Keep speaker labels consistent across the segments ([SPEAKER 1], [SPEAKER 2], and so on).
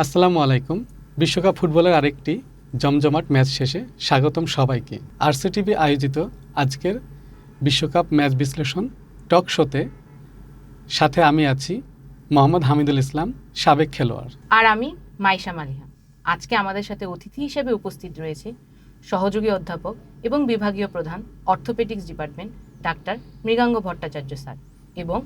[SPEAKER 1] আসসালামু আলাইকুম। বিশ্বকাপ ফুটবলের আরেকটি জমজমাট ম্যাচ শেষে স্বাগতম সবাইকে। আরসিটিভি আয়োজিত আজকের বিশ্বকাপ ম্যাচ বিশ্লেষণ টক শোতে সাথে আমি আছি মোহাম্মদ হামিদুল ইসলাম, সাবেক খেলোয়াড়।
[SPEAKER 2] আর আমি মাইশা মালিহা। আজকে আমাদের সাথে অতিথি হিসেবে উপস্থিত রয়েছে সহযোগী অধ্যাপক এবং বিভাগীয় প্রধান orthopaedics department doctor Mriganka Bhattacharya sir এবং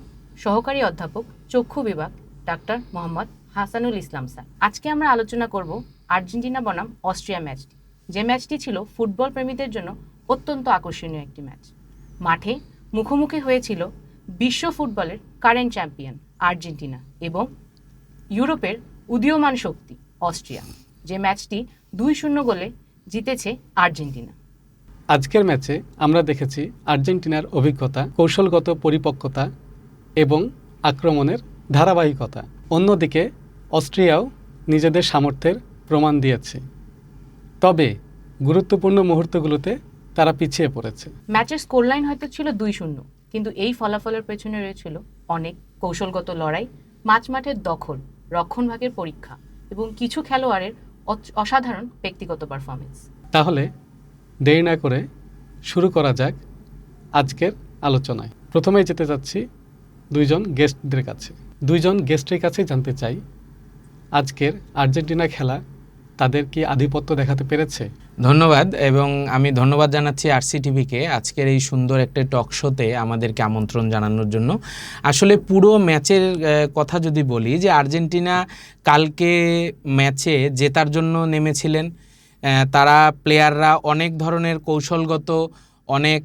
[SPEAKER 2] সহকারী অধ্যাপক চক্ষু বিভাগ ডাক্তার মোহাম্মদ হাসানুল ইসলাম স্যার। আজকে আমরা আলোচনা করব আর্জেন্টিনা বনাম অস্ট্রিয়া ম্যাচটি, যে ম্যাচটি ছিল ফুটবল প্রেমীদের জন্য অত্যন্ত আকর্ষণীয় একটি ম্যাচ। মাঠে মুখোমুখি হয়েছিল বিশ্ব ফুটবলের কারেন্ট চ্যাম্পিয়ন আর্জেন্টিনা এবং ইউরোপের উদীয়মান শক্তি অস্ট্রিয়া, যে ম্যাচটি 2-0 গোলে জিতেছে আর্জেন্টিনা।
[SPEAKER 1] আজকের ম্যাচে আমরা দেখেছি আর্জেন্টিনার অভিজ্ঞতা, কৌশলগত পরিপক্কতা এবং আক্রমণের ধারাবাহিকতা। অন্যদিকে অস্ট্রিয়াও নিজেদের সামর্থ্যের প্রমাণ দিয়েছে, তবে গুরুত্বপূর্ণ মুহূর্তগুলোতে তারা পিছিয়ে পড়েছে।
[SPEAKER 2] ম্যাচের স্কোরলাইন হয়তো ছিল 2-0, কিন্তু এই ফলাফলের পেছনে রয়েছিল অনেক কৌশলগত লড়াই, মাঝমাঠের দখল, রক্ষণভাগের পরীক্ষা এবং কিছু খেলোয়াড়ের অসাধারণ ব্যক্তিগত পারফরমেন্স।
[SPEAKER 1] তাহলে দেরি না করে শুরু করা যাক আজকের আলোচনায়। প্রথমেই যেতে যাচ্ছি দুইজন গেস্টের কাছে জানতে চাই, আজকের আর্জেন্টিনা খেলা তাদের কি আধিপত্য দেখাতে পেরেছে?
[SPEAKER 3] ধন্যবাদ, এবং আমি ধন্যবাদ জানাচ্ছি আরসিটিভিকে আজকের এই সুন্দর একটা টক শোতে আমাদেরকে আমন্ত্রণ জানানোর জন্য। আসলে পুরো ম্যাচের কথা যদি বলি, যে আর্জেন্টিনা কালকে ম্যাচে জেতার জন্য নেমেছিলেন। তারা প্লেয়াররা অনেক ধরনের কৌশলগত, অনেক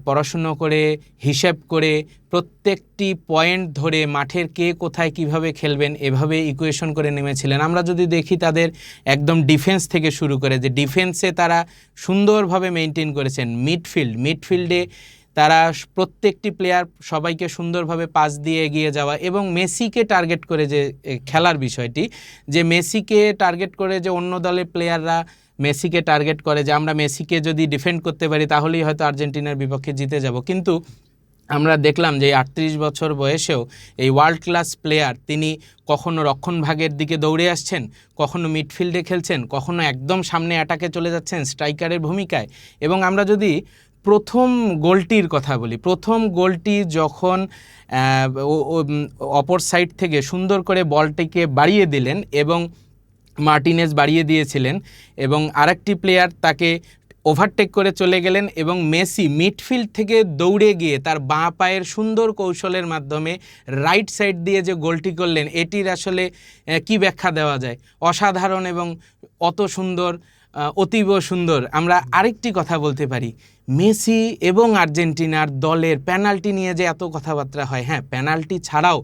[SPEAKER 3] পড়াশুনো করে, হিসেব করে, প্রত্যেকটি পয়েন্ট ধরে মাঠের কে কোথায় কিভাবে খেলবেন এভাবে ইকুয়েশন করে নেমেছিলেন। আমরা যদি দেখি তাদের একদম ডিফেন্স থেকে শুরু করে, যে ডিফেন্সে তারা সুন্দরভাবে মেনটেন করেছেন। মিডফিল্ডে তারা প্রত্যেকটি প্লেয়ার সবাইকে সুন্দরভাবে পাস দিয়ে এগিয়ে যাওয়া, এবং মেসিকে টার্গেট করে যে খেলার বিষয়টি, যে মেসিকে টার্গেট করে যে অন্য দলের প্লেয়াররা মেসিকে টার্গেট করে, যে আমরা মেসিকে যদি ডিফেন্ড করতে পারি তাহলেই হয়তো আর্জেন্টিনার বিপক্ষে জিতে যাব। কিন্তু আমরা দেখলাম যে 38 বছর বয়সেও এই ওয়ার্ল্ড ক্লাস প্লেয়ার, তিনি কখনো রক্ষণভাগের দিকে দৌড়ে আসছেন, কখনো মিডফিল্ডে খেলছেন, কখনো একদম সামনে অ্যাটাকে চলে যাচ্ছেন স্ট্রাইকারের ভূমিকায়। এবং আমরা যদি প্রথম গোলটির কথা বলি, প্রথম গোলটি যখন অপর সাইড থেকে সুন্দর করে বলটিকে বাড়িয়ে দিলেন এবং মার্টিনেজ বাড়িয়ে দিয়েছিলেন, এবং আরেকটি প্লেয়ার তাকে ওভারটেক করে চলে গেলেন, এবং মেসি মিডফিল্ড থেকে দৌড়ে গিয়ে তার বাঁ পায়ের সুন্দর কৌশলের মাধ্যমে রাইট সাইড দিয়ে যে গোলটি করলেন, এটির আসলে কি ব্যাখ্যা দেওয়া যায়? অসাধারণ এবং অত সুন্দর, অতীব সুন্দর। আমরা আরেকটি কথা বলতে পারি, মেসি এবং আর্জেন্টিনার দলের পেনাল্টি নিয়ে যে এত কথাবার্তা হয়, হ্যাঁ, পেনাল্টি ছাড়াও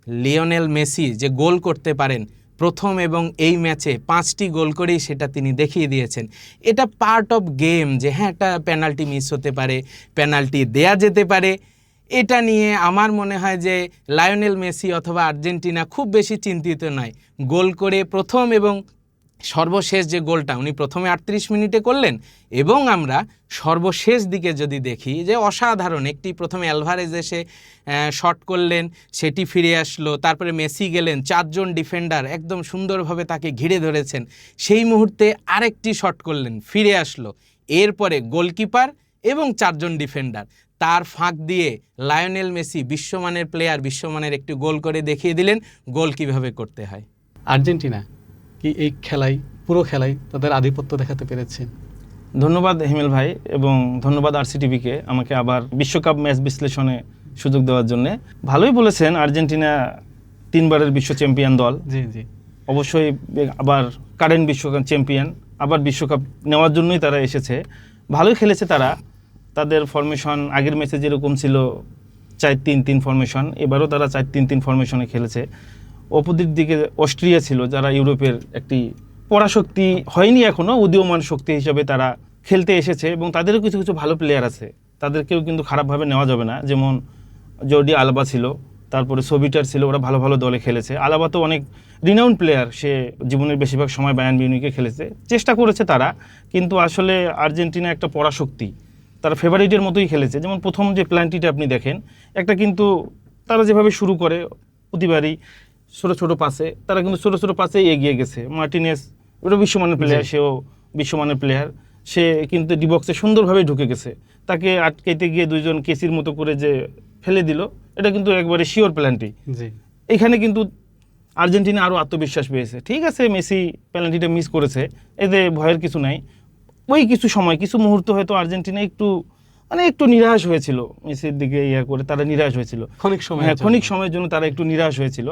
[SPEAKER 3] লিওনেল মেসি যে গোল করতে পারেন প্রথম এবং এই ম্যাচে 5টি গোল করেই সেটা তিনি দেখিয়ে দিয়েছেন। এটা পার্ট অফ গেম, যে হ্যাঁ, একটা পেনাল্টি মিস হতে পারে, পেনাল্টি দেয়া যেতে পারে। এটা নিয়ে আমার মনে হয় যে লায়নেল মেসি অথবা আর্জেন্টিনা খুব বেশি চিন্তিত নয়। গোল করে প্রথম এবং সর্বশেষ যে গোলটা উনি প্রথমে 38 মিনিটে করলেন, এবং আমরা সর্বশেষ দিকে যদি দেখি যে অসাধারণ একটি, প্রথমে অ্যালভারেজ এসে শট করলেন, সেটি ফিরে আসলো, তারপরে মেসি গেলেন, 4 জন ডিফেন্ডার একদম সুন্দরভাবে তাকে ঘিরে ধরেছেন, সেই মুহূর্তে আরেকটি শট করলেন, ফিরে আসলো, এরপরে গোলকিপার এবং 4 জন ডিফেন্ডার, তার ফাঁক দিয়ে লায়নেল মেসি বিশ্বমানের প্লেয়ার, বিশ্বমানের একটি গোল করে দেখিয়ে দিলেন গোল কিভাবে করতে হয়।
[SPEAKER 1] আর্জেন্টিনা কি এই পুরো খেলায় তাদের আধিপত্য দেখাতে পেরেছে?
[SPEAKER 4] ধন্যবাদ হিমেল ভাই, এবং ধন্যবাদ আরসিটিভিকে আমাকে আবার বিশ্বকাপ ম্যাচ বিশ্লেষণে সুযোগ দেওয়ার জন্য। ভালোই বলেছেন, আর্জেন্টিনা 3 বারের বিশ্ব চ্যাম্পিয়ন দল।
[SPEAKER 1] জি,
[SPEAKER 4] অবশ্যই আবার কারেন্ট বিশ্বকাপ চ্যাম্পিয়ন, আবার বিশ্বকাপ নেওয়ার জন্যই তারা এসেছে। ভালোই খেলেছে তারা। তাদের ফরমেশন আগের ম্যাচে যেরকম ছিল 4-3-3 ফরমেশন, এবারও তারা 4-3-3 ফরমেশনে খেলেছে। অপোজিট দিকে অস্ট্রিয়া ছিল, যারা ইউরোপের একটি পরাশক্তি হয়নি এখনও, উদীয়মান শক্তি হিসাবে তারা খেলতে এসেছে, এবং তাদেরও কিছু কিছু ভালো প্লেয়ার আছে, তাদেরকেও কিন্তু খারাপভাবে নেওয়া যাবে না। যেমন জর্ডি আলবা ছিল, তারপরে সোবিটার ছিল, ওরা ভালো ভালো দলে খেলেছে। আলাবা তো অনেক রিনাউন্ড প্লেয়ার, সে জীবনের বেশিরভাগ সময় বায়ার্ন মিউনিখে খেলেছে, চেষ্টা করেছে তারা। কিন্তু আসলে আর্জেন্টিনা একটা পরাশক্তি, তারা ফেভারিটের মতোই খেলেছে। যেমন প্রথম যে প্ল্যানটিটা আপনি দেখেন, একটা কিন্তু তারা যেভাবে শুরু করে প্রতিবারই ছোটো ছোটো পাসে, তারা কিন্তু ছোটো ছোটো পাসেই এগিয়ে গেছে। মার্টিনেজ ওটা বিশ্বমানের প্লেয়ার, সেও বিশ্বমানের প্লেয়ার, সে কিন্তু ডিবক্সে সুন্দরভাবে ঢুকে গেছে। তাকে আটকাইতে গিয়ে দুইজন কেসির মতো করে যে ফেলে দিল, এটা কিন্তু একবারে শিওর প্ল্যান্টি।
[SPEAKER 1] জি
[SPEAKER 4] এখানে কিন্তু আর্জেন্টিনা আরও আত্মবিশ্বাস পেয়েছে। ঠিক আছে, মেসি পেনাল্টিটা মিস করেছে, এতে ভয়ের কিছু নাই। ওই কিছু সময়, কিছু মুহূর্ত হয়তো আর্জেন্টিনা একটু নিরাশ হয়েছিল, মেসির দিকে করে তারা নিরাশ হয়েছিল।
[SPEAKER 1] ক্ষণিক সময়,
[SPEAKER 4] হ্যাঁ, ক্ষণিক সময়ের জন্য তারা একটু নিরাশ হয়েছিল।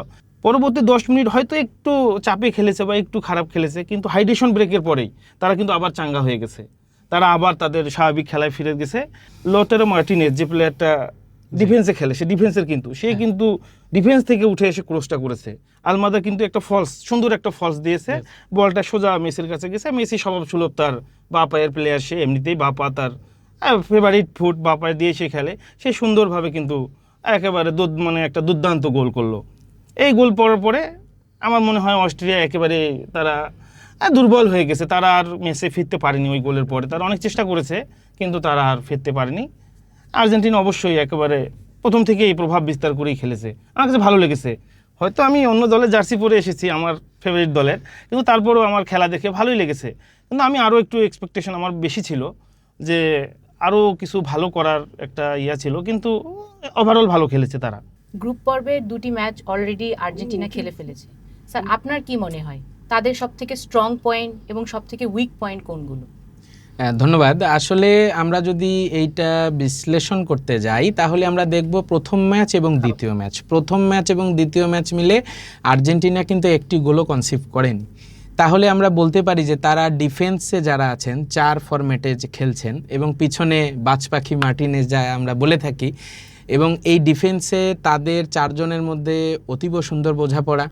[SPEAKER 4] পরবর্তী 10 মিনিট হয়তো একটু চাপে খেলেছে বা একটু খারাপ খেলেছে, কিন্তু হাইড্রেশন ব্রেকের পরেই তারা কিন্তু আবার চাঙ্গা হয়ে গেছে, তারা আবার তাদের স্বাভাবিক খেলায় ফিরে গেছে। লটারো মার্টিনেজ যে প্লেয়ারটা ডিফেন্সে খেলে, সে ডিফেন্সের কিন্তু সে কিন্তু ডিফেন্স থেকে উঠে এসে ক্রসটা করেছে। আলমাদা কিন্তু একটা সুন্দর একটা ফলস দিয়েছে, বলটা সোজা মেসির কাছে গেছে। মেসি স্বভাব সুলভ, তার বা পায়ের প্লেয়ার, সে এমনিতেই বা পা তার ফেভারিট ফুট, বা পায়ে দিয়ে সে খেলে, সে সুন্দরভাবে কিন্তু একেবারে একটা দুর্দান্ত গোল করলো। এই গোল পড়ার পরে আমার মনে হয় অস্ট্রিয়া একেবারে তারা দুর্বল হয়ে গেছে, তারা আর ম্যাচে ফিরতে পারেনি। ওই গোলের পরে তারা অনেক চেষ্টা করেছে, কিন্তু তারা আর ফিরতে পারেনি। আর্জেন্টিনা অবশ্যই একেবারে প্রথম থেকে এই প্রভাব বিস্তার করেই খেলেছে, আমার কাছে ভালো লেগেছে। হয়তো আমি অন্য দলের জার্সি পরে এসেছি, আমার ফেভারিট দলের, কিন্তু তারপরেও আমার খেলা দেখে ভালোই লেগেছে। কিন্তু আমি আরও একটু এক্সপেকটেশন আমার বেশি ছিল, যে আরও কিছু ভালো করার একটা ছিল, কিন্তু ওভারঅল ভালো খেলেছে তারা।
[SPEAKER 2] গ্রুপ পর্বের 2টি ম্যাচ অলরেডি আর্জেন্টিনা খেলে ফেলেছে। স্যার, আপনার কি মনে হয় তাদের সবথেকে স্ট্রং পয়েন্ট এবং সবথেকে উইক পয়েন্ট কোনগুলো?
[SPEAKER 3] ধন্যবাদ। আসলে আমরা যদি এইটা বিশ্লেষণ করতে যাই, তাহলে আমরা দেখব প্রথম ম্যাচ এবং দ্বিতীয় ম্যাচ। প্রথম ম্যাচ এবং দ্বিতীয় ম্যাচ মিলে আর্জেন্টিনা কিন্তু একটি গোলও কনসিভ করেনি। তাহলে আমরা বলতে পারি যে তারা ডিফেন্সে যারা আছেন 4 ফরম্যাটে খেলছেন, এবং পিছনে বাজপাখি মার্টিনেজ যা আমরা বলে থাকি, এবং এই ডিফেন্সে তাদের 4 জনের মধ্যে অতীব সুন্দর বোঝাপড়া।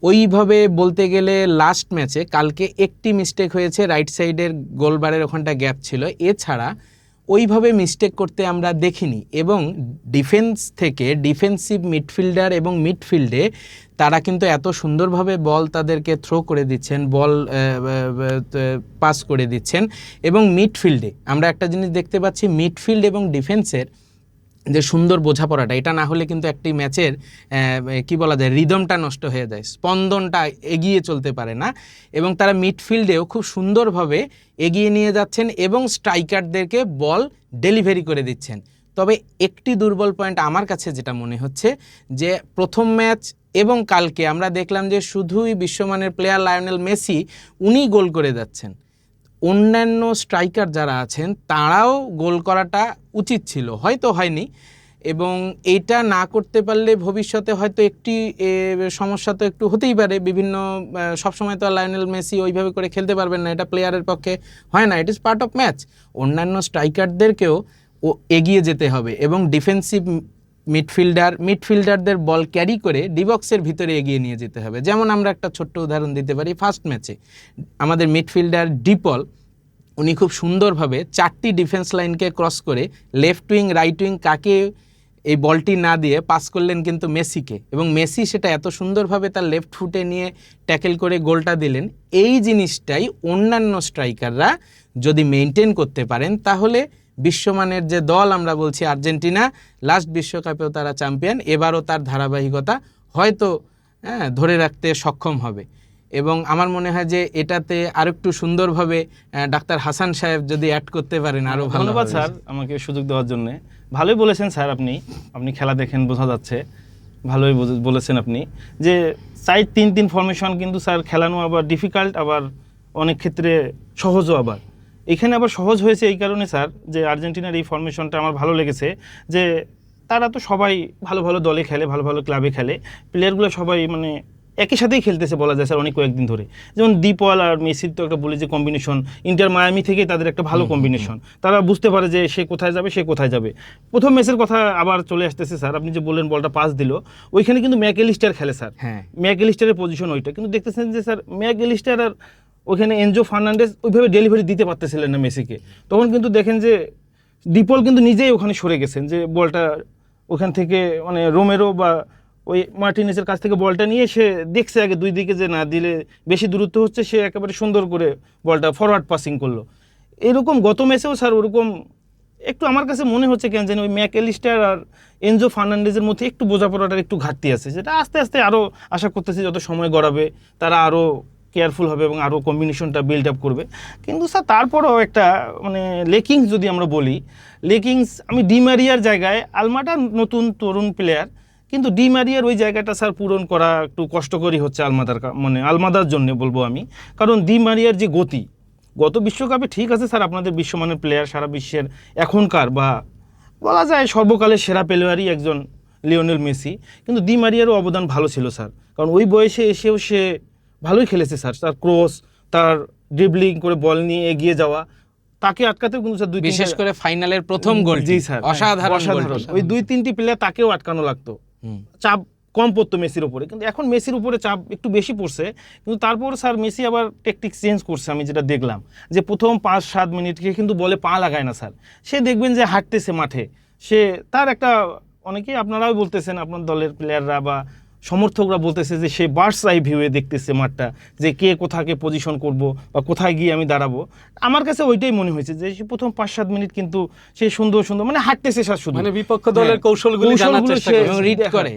[SPEAKER 3] ওইভাবে বলতে গেলে লাস্ট ম্যাচে কালকে একটি মিস্টেক হয়েছে, রাইট সাইডের গোলবারের ওখানটা গ্যাপ ছিল, এছাড়া ওইভাবে মিস্টেক করতে আমরা দেখিনি। এবং ডিফেন্স থেকে ডিফেন্সিভ মিডফিল্ডার এবং মিডফিল্ডে তারা কিন্তু এত সুন্দরভাবে বল তাদেরকে থ্রো করে দিচ্ছেন, বল পাস করে দিচ্ছেন। এবং মিডফিল্ডে আমরা একটা জিনিস দেখতে পাচ্ছি, মিডফিল্ড এবং ডিফেন্সের যে সুন্দর বোঝাপড়াটা, এটা না হলে কিন্তু একটি ম্যাচের কি বলা যায়, রিদমটা নষ্ট হয়ে যায়, স্পন্দনটা এগিয়ে চলতে পারে না। এবং তারা মিডফিল্ডেও খুব সুন্দরভাবে এগিয়ে নিয়ে যাচ্ছেন এবং স্ট্রাইকারদেরকে বল ডেলিভারি করে দিচ্ছেন। তবে একটি দুর্বল পয়েন্ট আমার কাছে যেটা মনে হচ্ছে, যে প্রথম ম্যাচ এবং কালকে আমরা দেখলাম যে শুধুই বিশ্বমানের প্লেয়ার লায়নেল মেসি উনি গোল করে যাচ্ছেন, অন্যান্য স্ট্রাইকার যারা আছেন তারাও গোল করাটা উচিত ছিল, হয়তো হয়নি। এবং এইটা না করতে পারলে ভবিষ্যতে হয়তো একটি সমস্যা তো একটু হতেই পারে। বিভিন্ন সবসময় তো লায়নেল মেসি ওইভাবে করে খেলতে পারবেন না, এটা প্লেয়ারের পক্ষে হয় না, it is part of match. অন্যান্য স্ট্রাইকারদেরকেও এগিয়ে যেতে হবে এবং ডিফেন্সিভ মিডফিল্ডারদের বল ক্যারি করে ডিবক্সের ভিতরে এগিয়ে নিয়ে যেতে হবে। যেমন আমরা একটা ছোট্ট উদাহরণ দিতে পারি, ফার্স্ট ম্যাচে আমাদের মিডফিল্ডার ডিপল উনি খুব সুন্দরভাবে 4টি ডিফেন্স লাইনকে ক্রস করে লেফট উইং রাইট উইং কাকে এই বলটি না দিয়ে পাস করলেন কিন্তু মেসিকে, এবং মেসি সেটা এত সুন্দরভাবে তার লেফট ফুটে নিয়ে ট্যাকেল করে গোলটা দিলেন। এই জিনিসটাই অন্যান্য স্ট্রাইকাররা যদি মেনটেন করতে পারেন, তাহলে বিশ্বমানের যে দল আমরা বলছি আর্জেন্টিনা, লাস্ট বিশ্বকাপেও তারা চ্যাম্পিয়ন, এবারও তার ধারাবাহিকতা হয়তো ধরে রাখতে সক্ষম হবে। এবং আমার মনে হয় যে এটাতে আরেকটু সুন্দরভাবে ডাক্তার হাসান সাহেব যদি অ্যাড করতে পারেন আরও ভালো।
[SPEAKER 4] ধন্যবাদ স্যার আমাকে সুযোগ দেওয়ার জন্য। ভালোই বলেছেন স্যার, আপনি খেলা দেখেন বোঝা যাচ্ছে, ভালোই বলেছেন আপনি, যে 4-3-3 ফরমেশন কিন্তু স্যার খেলানো আবার ডিফিকাল্ট, আবার অনেক ক্ষেত্রে সহজও। আবার এখানে আবার সহজ হয়েছে এই কারণে স্যার, যে আর্জেন্টিনার এই ফরমেশনটা আমার ভালো লেগেছে, যে তারা তো সবাই ভালো ভালো দলে খেলে, ভালো ভালো ক্লাবে খেলে, প্লেয়ারগুলো সবাই একই সাথেই খেলতেছে বলা যায় স্যার অনেক কয়েকদিন ধরে। যেমন ডিপল আর মেসির তো একটা বলি যে কম্বিনেশন, ইন্টার মায়ামি থেকে তাদের একটা ভালো কম্বিনেশন, তারা বুঝতে পারে যে সে কোথায় যাবে। প্রথম ম্যাচের কথা আবার চলে আসতেছে স্যার, আপনি যে বললেন বলটা পাস দিল, ওইখানে কিন্তু ম্যাকঅ্যালিস্টার খেলে স্যার, ম্যাকঅ্যালিস্টারের পজিশন ওইটা, কিন্তু দেখতেছেন যে স্যার ম্যাকঅ্যালিস্টার আর ওইখানে এনজো ফার্নান্ডেজ ওইভাবে ডেলিভারি দিতে পারতেছিলেন না মেসিকে। তখন কিন্তু দেখেন যে ডিপল কিন্তু নিজেই ওখানে সরে গেছেন, যে বলটা ওখান থেকে রোমেরো বা ওই মার্টিনেজের কাছ থেকে বলটা নিয়ে সে দেখছে আগে দুই দিকে যে না দিলে বেশি দূরত্ব হচ্ছে, সে একেবারে সুন্দর করে বলটা ফরওয়ার্ড পাসিং করলো। এরকম গত ম্যাচেও স্যার ওরকম একটু আমার কাছে মনে হচ্ছে কেন জানি ওই ম্যাকঅ্যালিস্টার আর এনজো ফার্নান্ডেজের মধ্যে একটু বোঝাপড়াটার একটু ঘাটতি আছে, যেটা আস্তে আস্তে আরও আশা করতেছি যত সময় গড়াবে তারা আরও কেয়ারফুল হবে এবং আরও কম্বিনেশনটা বিল্ড আপ করবে। কিন্তু স্যার তারপরেও একটা মানে লেকিংস যদি আমরা বলি, লেকিংস আমি ডি মারিয়ার জায়গায় আলমাটা নতুন তরুণ প্লেয়ার, কিন্তু ডি মারিয়ার ওই জায়গাটা স্যার পূরণ করা একটু কষ্টকরই হচ্ছে মানে আলমাদার জন্য বলবো আমি। কারণ ডি মারিয়ার যে গতি, গত বিশ্বকাপে ঠিক আছে স্যার আপনাদের বিশ্বমানের প্লেয়ার, সারা বিশ্বের এখনকার বা বলা যায় সর্বকালের সেরা প্লেয়ারই একজন লিওনেল মেসি, কিন্তু ডি মারিয়ারও অবদান ভালো ছিল স্যার। কারণ ওই বয়সে এসেও সে ভালোই খেলেছে স্যার, তার ক্রস, তার ড্রিবলিং করে বল নিয়ে এগিয়ে যাওয়া, তাকে আটকাতেও কিন্তু স্যার
[SPEAKER 3] বিশেষ করে ফাইনালের প্রথম গোল,
[SPEAKER 4] জি স্যার,
[SPEAKER 3] অসাধারণ
[SPEAKER 4] ওই 2-3টি প্লেয়ার তাকেও আটকানো লাগতো, চাপ কম পড়তো মেসির উপরে। কিন্তু এখন মেসির উপরে চাপ একটু বেশি পড়ছে, কিন্তু তারপর স্যার মেসি আবার টেকটিক্স চেঞ্জ করছে। আমি যেটা দেখলাম যে প্রথম 5-7 মিনিটকে কিন্তু বলে পা লাগায় না স্যার, সে দেখবেন যে হাঁটতেছে মাঠে, সে তার একটা অনেকেই আপনারাও বলতেছেন, আপনার দলের প্লেয়াররা বা সমর্থকরা বলতেছে যে সে বার্ডস আই ভিউয়ে দেখতেছে মাঠটা, যে কে কোথাকে পজিশন করব বা কোথায় গিয়ে আমি দাঁড়াবো। আমার কাছে ওইটাই মনে হয়েছে যে সে প্রথম 5-7 মিনিট কিন্তু সে সুন্দর সুন্দর মানে হাঁটতেছে স্যার, শুধু
[SPEAKER 1] মানে বিপক্ষ দলের কৌশলগুলো জানার চেষ্টা করে,
[SPEAKER 3] রিড করে,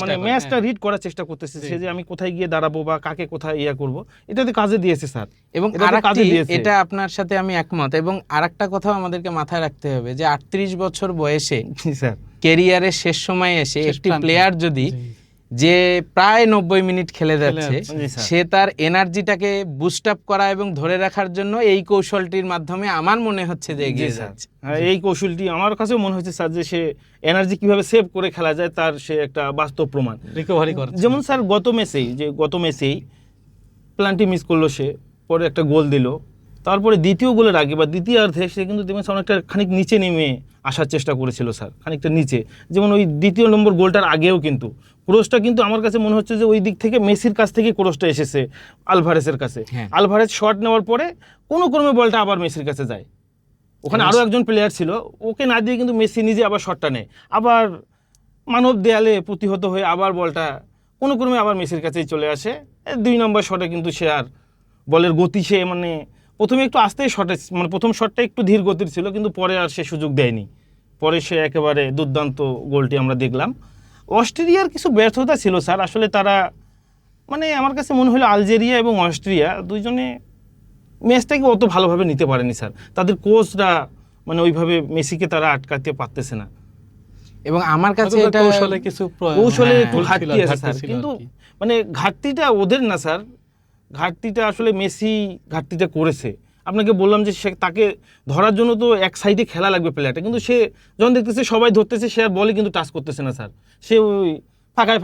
[SPEAKER 4] মানে ম্যাচটা রিড করার চেষ্টা করতেছে সে, যে আমি কোথায় গিয়ে দাঁড়াবো বা কাকে কোথায় ইয়া করব, এটাতে কাজে দিয়েছে স্যার।
[SPEAKER 3] এবং
[SPEAKER 4] কাজে দিয়েছে,
[SPEAKER 3] এটা আপনার সাথে আমি একমত। এবং আরেকটা কথাও আমাদেরকে মাথায় রাখতে হবে যে 38 বছর বয়সে
[SPEAKER 4] স্যার
[SPEAKER 3] ক্যারিয়ারের শেষ সময়ে এসে একটি প্লেয়ার যদি যে প্রায় 90 মিনিট খেলে যাচ্ছে, সে তার এনার্জিটাকে বুস্ট আপ করা এবং ধরে রাখার জন্য এই কৌশলটির মাধ্যমে আমার মনে হচ্ছে যে এগিয়ে যাচ্ছে।
[SPEAKER 4] এই কৌশলটি আমার কাছেও মনে হচ্ছে স্যার, যে সে এনার্জি কিভাবে সেভ করে খেলা যায় তার সে একটা বাস্তব প্রমাণ,
[SPEAKER 1] রিকভারি করে।
[SPEAKER 4] যেমন স্যার গত ম্যাচেই প্লান্টি মিস করলো, সে পরে একটা গোল দিল, তারপরে দ্বিতীয় গোলের আগে বা দ্বিতীয়ার্ধে সে কিন্তু দেখবেন অনেকটা খানিক নিচে নেমে আসার চেষ্টা করেছিল স্যার, খানিকটা নিচে। যেমন ওই দ্বিতীয় নম্বর গোলটার আগেও কিন্তু ক্রসটা কিন্তু আমার কাছে মনে হচ্ছে যে ওই দিক থেকে মেসির কাছ থেকে ক্রসটা এসেছে আলভারেসের কাছে, আলভারেস শট নেওয়ার পরে কোনো ক্রমে বলটা আবার মেসির কাছে যায়, ওখানে আরও একজন প্লেয়ার ছিল, ওকে না দিয়ে কিন্তু মেসি নিজে আবার শটটা নেয়, আবার মানব দেয়ালে প্রতিহত হয়ে আবার বলটা কোনো ক্রমে আবার মেসির কাছেই চলে আসে। 2 নম্বর শটে কিন্তু সে আর বলের গতি, সে মানে প্রথমে একটু আস্তেই শটে, মানে প্রথম শটটা একটু ধীর গতির ছিল, কিন্তু পরে আর সে সুযোগ দেয়নি, পরে সে একেবারে দুর্দান্ত গোলটি আমরা দেখলাম। অস্ট্রেলিয়ার কিছু ব্যর্থতা ছিল স্যার, আসলে তারা মানে আমার কাছে মনে হলো আলজেরিয়া এবং অস্ট্রিয়া দুইজনে ম্যাচটাকে অত ভালোভাবে নিতে পারেনি স্যার, তাদের কোচরা মানে ওইভাবে মেসিকে তারা আটকাতে পারতেছে না।
[SPEAKER 3] এবং আমার কাছে এটা
[SPEAKER 4] কৌশলে একটু ঘাটতি আছে স্যার, কিন্তু মানে ঘাটতিটা ওদের না স্যার, ঘাটতিটা আসলে মেসি ঘাটতিটা করেছে। আপনাকে বললাম যে সে তাকে ধরার জন্য তো এক সাইডে খেলা লাগবে প্লেয়ারটা, কিন্তু সে যখন দেখতেছে সবাই ধরতেছে, সে আর বলে কিন্তু টাচ করতেছে না স্যার, সে ওই ফাঁকায়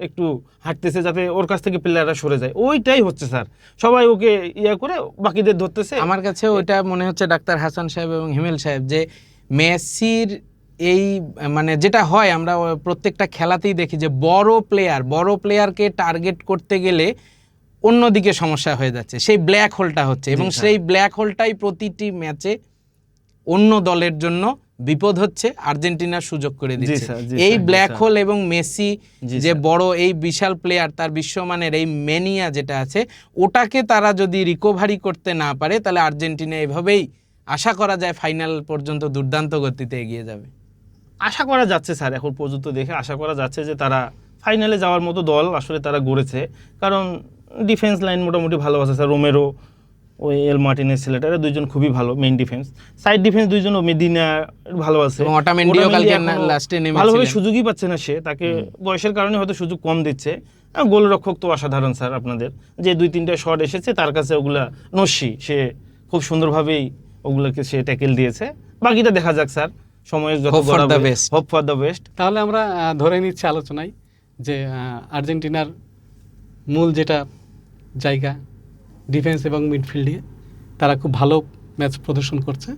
[SPEAKER 4] একটু হাঁটতেছে যাতে ওর কাছ থেকে প্লেয়াররা সরে যায়, ওইটাই হচ্ছে স্যার, সবাই ওকে ইয়া করে বাকিদের ধরতেছে।
[SPEAKER 3] আমার কাছে ওইটা মনে হচ্ছে ডাক্তার হাসান সাহেব এবং হিমেল সাহেব, যে মেসির এই মানে যেটা হয় আমরা প্রত্যেকটা খেলাতেই দেখি যে বড় প্লেয়ারকে টার্গেট করতে গেলে অন্যদিকে সমস্যা হয়ে যাচ্ছে, সেই ব্ল্যাক হোলটা হচ্ছে, এবং সেই ব্ল্যাক হোলটাই প্রতিটি ম্যাচে অন্য দলের জন্য বিপদ হচ্ছে, আর্জেন্টিনার সুযোগ করে দিচ্ছে এই ব্ল্যাক হোল। এবং মেসি যে বড় এই বিশাল প্লেয়ার, তার বিশ্বমানের এই ম্যানিয়া যেটা আছে, ওটাকে তারা যদি রিকভারি করতে না পারে, তাহলে আর্জেন্টিনা এভাবেই আশা করা যায় ফাইনাল পর্যন্ত দুর্দান্ত গতিতে এগিয়ে যাবে।
[SPEAKER 4] আশা করা যাচ্ছে স্যার, এখন পর্যন্ত দেখে আশা করা যাচ্ছে যে তারা ফাইনালে যাওয়ার মতো দল আসলে তারা গড়েছে, কারণ ডিফেন্স লাইন মোটামুটি ভালো আছে স্যার, রোমেরো ওই এল মার্টিনেজ ছেলেটারা দুইজন খুবই ভালো মেইন ডিফেন্স, সাইড ডিফেন্স দুইজন মেদিনা ভালো আছে, ভালোভাবে সুযোগই পাচ্ছে না সে, তাকে বয়সের কারণে হয়তো সুযোগ কম দিচ্ছে। গোলরক্ষক তো অসাধারণ স্যার, আপনাদের যে 2-3টা শট এসেছে তার কাছে ওগুলা নস্যি, সে খুব সুন্দরভাবেই ওগুলোকে সে ট্যাকেল দিয়েছে, বাকিটা দেখা যাক স্যার, সময়ের যত হোপ ফর দ্য বেস্ট।
[SPEAKER 1] তাহলে আমরা ধরে নিচ্ছি আলোচনায় যে আর্জেন্টিনার মূল যেটা জায়গা ডিফেন্স এবং মিডফিল্ডে তারা খুব ভালো ম্যাচ প্রদর্শন করছে,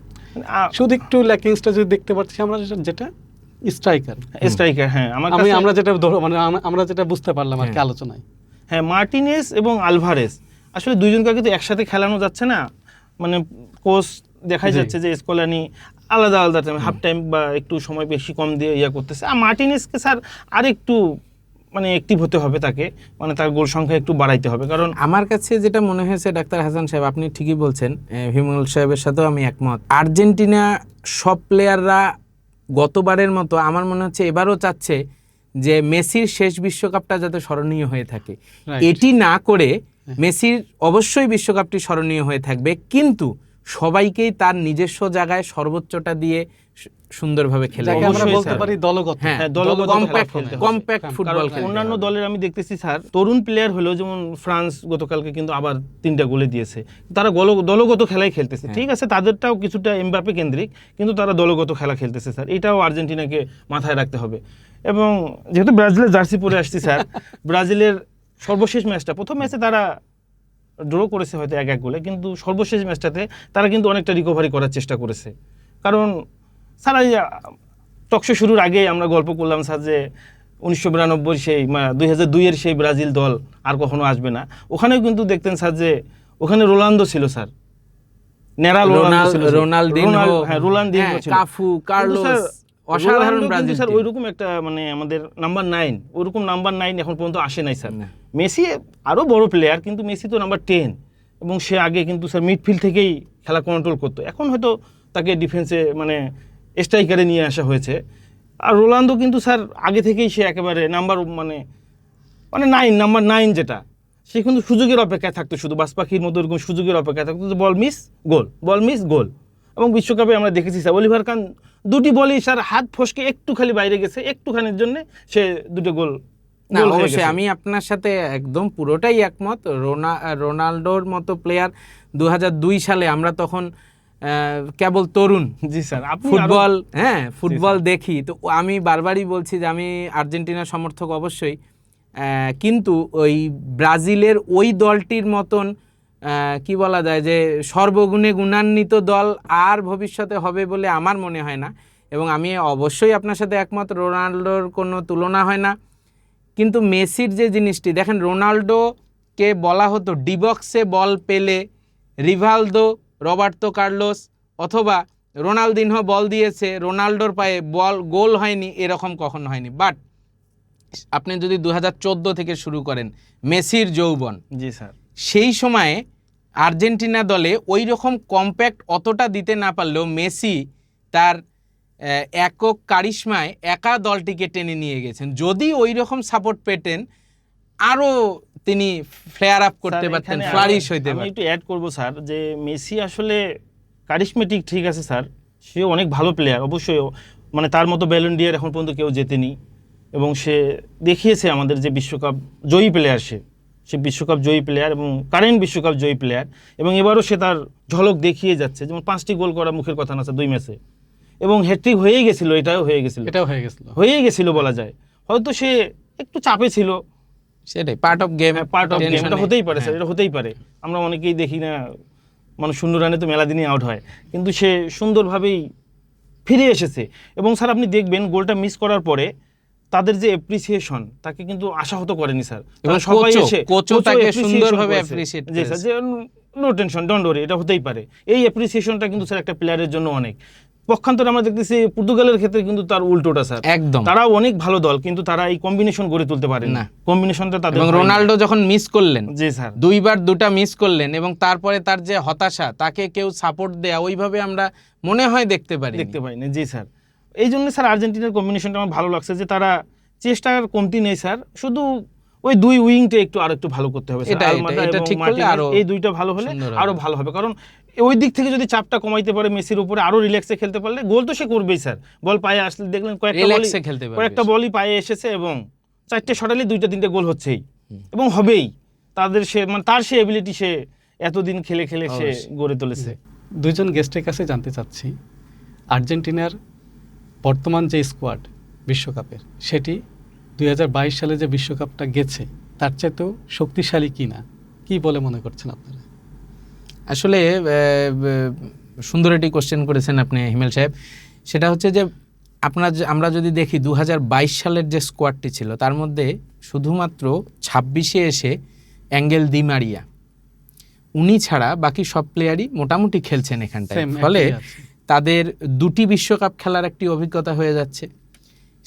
[SPEAKER 1] শুধু একটু ল্যাকিংসটা যদি দেখতে পাচ্ছি আমরা যেটা স্ট্রাইকার,
[SPEAKER 4] হ্যাঁ
[SPEAKER 1] আমরা যেটা বুঝতে পারলাম আর কি আলোচনায়।
[SPEAKER 4] হ্যাঁ, মার্টিনেজ এবং আলভারেস আসলে দুইজনকে কিন্তু একসাথে খেলানো যাচ্ছে না, মানে কোচ দেখাই যাচ্ছে যে স্কলানি আলাদা টাইম, হাফ টাইম বা একটু সময় বেশি কম দিয়ে ইয়া করতেছে, আর মার্টিনেজকে স্যার আর একটু মানে অ্যাক্টিভ হতে হবে তাকে, মানে তার গোল সংখ্যা একটু বাড়াইতে হবে। কারণ
[SPEAKER 3] আমার কাছে যেটা মনে হয়েছে ডাক্তার হাসান সাহেব, আপনি ঠিকই বলছেন, হিমুল সাহেবের সাথেও আমি একমত। আর্জেন্টিনা সব প্লেয়াররা গতবারের মতো আমার মনে হচ্ছে এবারও চাচ্ছে যে মেসির শেষ বিশ্বকাপটা যাতে স্মরণীয় হয়ে থাকে।
[SPEAKER 1] Right.
[SPEAKER 3] এটি না করে মেসির অবশ্যই বিশ্বকাপটি স্মরণীয় হয়ে থাকবে, কিন্তু সবাইকেই তার নিজস্ব জায়গায় সর্বোচ্চটা দিয়ে সুন্দরভাবে খেলে,
[SPEAKER 1] যাকে আমরা
[SPEAKER 4] অবশ্যই
[SPEAKER 1] বলতে
[SPEAKER 4] স্যার।
[SPEAKER 1] পারি দলগত।
[SPEAKER 3] হ্যাঁ,
[SPEAKER 4] হ্যাঁ, দলগত খেলা
[SPEAKER 3] কম্প্যাক্ট
[SPEAKER 4] খেলতে হবে।
[SPEAKER 3] কম্প্যাক্ট
[SPEAKER 1] কারণ
[SPEAKER 3] ফুটবল
[SPEAKER 4] কারণ
[SPEAKER 3] খেলতে
[SPEAKER 4] অন্যান্য
[SPEAKER 3] হবে।
[SPEAKER 4] দলের আমি দেখতেছি স্যার, তরুণ প্লেয়ার হলেও যেমন ফ্রান্স গতকালকে কিন্তু আবার 3টা গোলে দিয়েছে, তারা দলগত খেলাই খেলতেছে। ঠিক আছে, তাদেরটাও কিছুটা এমবাপে কেন্দ্রিক, কিন্তু তারা দলগত খেলা খেলতেছে স্যার। এটাও আর্জেন্টিনাকে মাথায় রাখতে হবে। এবং যেহেতু ব্রাজিলের জার্সি পরে আসছি স্যার, ব্রাজিলের সর্বশেষ ম্যাচটা, প্রথম ম্যাচে তারা ড্র করেছে হয়তো 1-1 গোলে, কিন্তু সর্বশেষ ম্যাচটাতে তারা কিন্তু অনেকটা রিকভারি করার চেষ্টা করেছে। কারণ স্যার এই টকশো শুরুর আগে আমরা গল্প করলাম স্যার যে 1992 সেই 2002-এর সেই ব্রাজিল দল আর কখনো আসবে না। ওখানেও কিন্তু দেখতেন স্যার যে ওখানে রোনালদো ছিল স্যার, নেরা
[SPEAKER 3] রোনালদিনহো,
[SPEAKER 4] হ্যাঁ রোনালদিনহো
[SPEAKER 3] হ্যাঁ,
[SPEAKER 4] ছিল।
[SPEAKER 3] কাফু,
[SPEAKER 4] কিন্তু
[SPEAKER 3] কার্লোস,
[SPEAKER 4] স্যার
[SPEAKER 3] অসাধারণ
[SPEAKER 4] রোনালদো
[SPEAKER 3] ব্রাজিল
[SPEAKER 4] কিন্তু স্যার
[SPEAKER 3] টিম।
[SPEAKER 4] ওইরকম একটা মানে আমাদের নাম্বার 9, ওইরকম নাম্বার 9 এখন পর্যন্ত আসে নাই স্যার।
[SPEAKER 3] না।
[SPEAKER 4] মেসি আরও বড় প্লেয়ার, কিন্তু মেসি তো নাম্বার 10, এবং সে আগে কিন্তু স্যার মিডফিল্ড থেকেই খেলা কন্ট্রোল করতো। এখন হয়তো তাকে ডিফেন্সে মানে স্ট্রাইকারে নিয়ে আসা হয়েছে। আর রোনালদো কিন্তু স্যার আগে থেকেই সে একেবারে নাম্বার মানে 9, নাম্বার 9 যেটা, সে কিন্তু সুযোগের অপেক্ষায় থাকতো, শুধু বাস পাখির মতো এরকম সুযোগের অপেক্ষায় থাকতো, বল মিস গোল, বল মিস গোল। এবং বিশ্বকাপে আমরা দেখেছি স্যার অলিভার কান 2টি বলই স্যার হাত ফসকে একটু খালি বাইরে গেছে, একটুখানির জন্য সে 2টো গোল
[SPEAKER 3] না,
[SPEAKER 4] গোল হয়ে
[SPEAKER 3] অবশ্যই
[SPEAKER 4] গেছে।
[SPEAKER 3] আমি আপনার সাথে একদম পুরোটাই একমত। রোনাল্ডোর মতো প্লেয়ার 2002 সালে আমরা তখন কেবল তরুণ,
[SPEAKER 4] জি স্যার, আপনি
[SPEAKER 3] ফুটবল ফুটবল দেখি, তো আমি বারবারই বলছি যে আমি আর্জেন্টিনার সমর্থক অবশ্যই, কিন্তু ওই ব্রাজিলের ওই দলটির মতন কি বলা যায় যে সর্বগুণে গুণান্বিত দল আর ভবিষ্যতে হবে বলে আমার মনে হয় না। এবং আমি অবশ্যই আপনার সাথে একমত, রোনাল্ডোর কোনো তুলনা হয় না। কিন্তু মেসির যে জিনিসটি দেখেন, রোনাল্ডোকে বলা হতো ডিবক্সে বল পেলে রিভালদো, রবার্তো কার্লোস অথবা রোনালদিনহো বল দিয়েছে, রোনাল্ডোর পায়ে বল গোল হয়নি, এরকম কখনো হয়নি। বাট আপনি যদি 2014 থেকে শুরু করেন মেসির যৌবন,
[SPEAKER 4] জি স্যার,
[SPEAKER 3] সেই সময়ে আর্জেন্টিনা দলে ওই রকম কম্প্যাক্ট অতটা দিতে না পারলেও মেসি তার একক কারিশমায় একা দলটিকে টেনে নিয়ে গেছেন। যদি ওই রকম সাপোর্ট পেতেন আরও তিনি ফ্লেয়ার আপ করতে
[SPEAKER 4] স্যার,
[SPEAKER 3] পারতেন,
[SPEAKER 4] এখানে
[SPEAKER 3] ফ্লারিশ হইতে
[SPEAKER 4] আমি
[SPEAKER 3] পারতেন।
[SPEAKER 4] একটু অ্যাড করবো স্যার যে মেসি আসলে কারিশমেটিক, ঠিক আছে স্যার, সে অনেক ভালো প্লেয়ার অবশ্যই, মানে তার মতো ব্যালন ডিয়ার এখন পর্যন্ত কেউ জেতেনি, এবং সে দেখিয়েছে আমাদের যে বিশ্বকাপ জয়ী প্লেয়ার, সে বিশ্বকাপ জয়ী প্লেয়ার এবং কারেন্ট বিশ্বকাপ জয়ী প্লেয়ার, এবং এবারও সে তার ঝলক দেখিয়ে যাচ্ছে। যেমন 5টি গোল করা মুখের কথা না স্যার 2 ম্যাচে, এবং হ্যাট্রিক হয়েই গেছিল, এটাও হয়ে গেছিল বলা যায়। হয়তো সে একটু চাপে ছিল,
[SPEAKER 3] সেটাই part of game,
[SPEAKER 4] part of game, এটা হতেই পারে স্যার, এটা হতেই পারে। আমরা অনেকেই দেখি না, মানুষ 0 রানে তো মেলা দিনই আউট হয়, কিন্তু সে সুন্দরভাবেই ফিরে এসেছে। এবং স্যার আপনি দেখবেন গোলটা মিস করার পরে তাদের যে অ্যাপ্রিসিয়েশন, তাকে কিন্তু আশাহত করেনি স্যার,
[SPEAKER 3] এবং
[SPEAKER 4] সবাই এসে
[SPEAKER 3] কোচও তাকে
[SPEAKER 4] appreciation
[SPEAKER 3] সুন্দরভাবে
[SPEAKER 4] করেছে।
[SPEAKER 3] অ্যাপ্রিশিয়েট
[SPEAKER 4] জি স্যার, যে নো টেনশন, ডোন্ট ওয়ারি, এটা হতেই পারে। এই অ্যাপ্রিসিয়েশনটা কিন্তু স্যার একটা প্লেয়ারের জন্য অনেক। পক্ষান্তরে আমরা দেখতেছি পর্তুগালের ক্ষেত্রে কিন্তু তার উল্টোটা স্যার,
[SPEAKER 3] একদম।
[SPEAKER 4] তারাও অনেক ভালো দল, কিন্তু তারা এই কম্বিনেশন গড়ে তুলতে পারে
[SPEAKER 3] না।
[SPEAKER 4] না, কম্বিনেশনটা তাদের
[SPEAKER 3] এবং
[SPEAKER 4] হয়নি।
[SPEAKER 3] রোনাল্ডো যখন মিস করলেন,
[SPEAKER 4] জি স্যার,
[SPEAKER 3] 2বার 2টা মিস করলেন, এবং তারপরে তার যে হতাশা, তাকে কেউ সাপোর্ট দেয়া ওইভাবে আমরা মনে হয় দেখতে পারি।
[SPEAKER 4] না। জি স্যার, এই জন্য স্যার আর্জেন্টিনার কম্বিনেশনটা আমার ভালো লাগছে, যে তারা চেষ্টার কমতি নেই স্যার, শুধু ওই 2 উইংটা একটু আরেকটু ভালো করতে হবে স্যার। আলমাদা
[SPEAKER 3] এটা
[SPEAKER 4] এবং
[SPEAKER 3] ঠিক করলে
[SPEAKER 4] মার্টিনেজ,
[SPEAKER 3] আরো
[SPEAKER 4] এই 2টা ভালো হলে
[SPEAKER 3] সুন্দর হবে।
[SPEAKER 4] আরো ভালো হবে। কারণ ওই দিক থেকে যদি চাপটা কমাইতে পারে মেসির উপরে, আরো রিল্যাক্সে খেলতে পারলে গোল তো সে করবেই স্যার। বল পায়ে আসলে দেখলেন
[SPEAKER 3] রিল্যাক্সে খেলতে পারবে,
[SPEAKER 4] কয়েকটা বলই পায়ে এসেছে, এবং 4টে শটালে 2টা 3টে গোল হচ্ছেই, এবং হবেই। তাদের সে মানে তার সে এবিলিটি সে এতদিন খেলে খেলে সে গড়ে তুলেছে।
[SPEAKER 1] 2জন গেস্টের কাছে জানতে চাচ্ছি, আর্জেন্টিনার বর্তমান যে স্কোয়াড বিশ্বকাপের, সেটি 2022 সালে যে বিশ্বকাপটা গেছে তার চাইতেও শক্তিশালী কিনা, কি বলে মনে করছেন আপনারা?
[SPEAKER 3] আসলে সুন্দর একটি কোশ্চেন করেছেন আপনি হিমেল সাহেব। সেটা হচ্ছে যে আমরা যদি দেখি 2022 সালের যে স্কোয়াডটি ছিল, তার মধ্যে শুধুমাত্র 26-এ এসে অ্যাঙ্গেল দি মারিয়া, উনি ছাড়া বাকি সব প্লেয়ারই মোটামুটি খেলছেন এখানটায়।
[SPEAKER 1] Same,
[SPEAKER 3] ফলে
[SPEAKER 1] একই আছে।
[SPEAKER 3] তাদের 2টি বিশ্বকাপ খেলার একটি অভিজ্ঞতা হয়ে যাচ্ছে,